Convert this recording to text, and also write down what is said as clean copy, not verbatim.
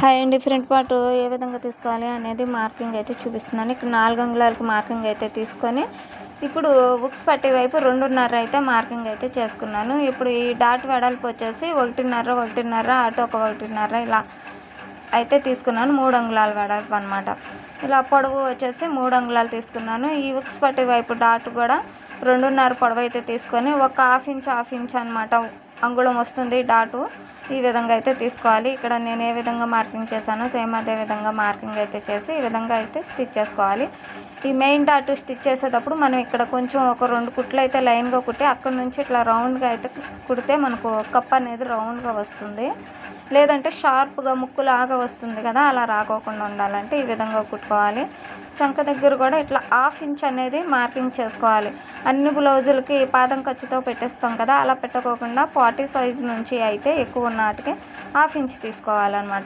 Hi అండి. Front part A విధంగా తీసుకోవాలి అనేది మార్కింగ్ అయితే చూపిస్తున్నాను. ఇక్కడ 4 అంగుళాలకు మార్కింగ్ అయితే తీసుకొని ఇప్పుడు బుక్స్ పట్టే వైపు 2.5 అయితే మార్కింగ్ అయితే చేసుకున్నాను. ఇప్పుడు ఈ డాట్ వెడల్పు వచ్చేసి 1.5 అటు ఒక 1.5 ఇలా అయితే తీసుకున్నాను. 3 అంగుళాల వెడల్పు అనమాట. ఇలా పొడవు వచ్చేసి 3 అంగుళాలు తీసుకున్నాను. ఈ బుక్స్ పట్టే వైపు డాట్ కూడా 2.5 పొడవు అయితే తీసుకొని ఒక హాఫ్ ఇంచ్ అనమాట అంగుళం వస్తుంది డాటు. ఈ విధంగా అయితే తీసుకోవాలి. ఇక్కడ నేను ఏ విధంగా మార్కింగ్ చేశానో సేమ్ అదే విధంగా మార్కింగ్ అయితే చేసి ఈ విధంగా అయితే స్టిచ్ చేసుకోవాలి. ఈ మెయిన్ డాట్ స్టిచ్ చేసేటప్పుడు మనం ఇక్కడ కొంచెం ఒక 2 కుట్లు అయితే లైన్గా కుట్టి అక్కడ నుంచి ఇట్లా రౌండ్గా అయితే కుడితే మనకు కప్ అనేది రౌండ్గా వస్తుంది. లేదంటే షార్ప్గా ముక్కులాగా వస్తుంది కదా, అలా రాకోకుండా ఉండాలంటే ఈ విధంగా కుట్టుకోవాలి. చంక దగ్గర కూడా ఇట్లా హాఫ్ ఇంచ్ అనేది మార్కింగ్ చేసుకోవాలి. అన్ని బ్లౌజులకి పాదం ఖర్చుతో పెట్టేస్తాం కదా, అలా పెట్టుకోకుండా 40 సైజు నుంచి అయితే ఎక్కువ ఉన్న వాటికి హాఫ్ ఇంచ్ తీసుకోవాలన్నమాట.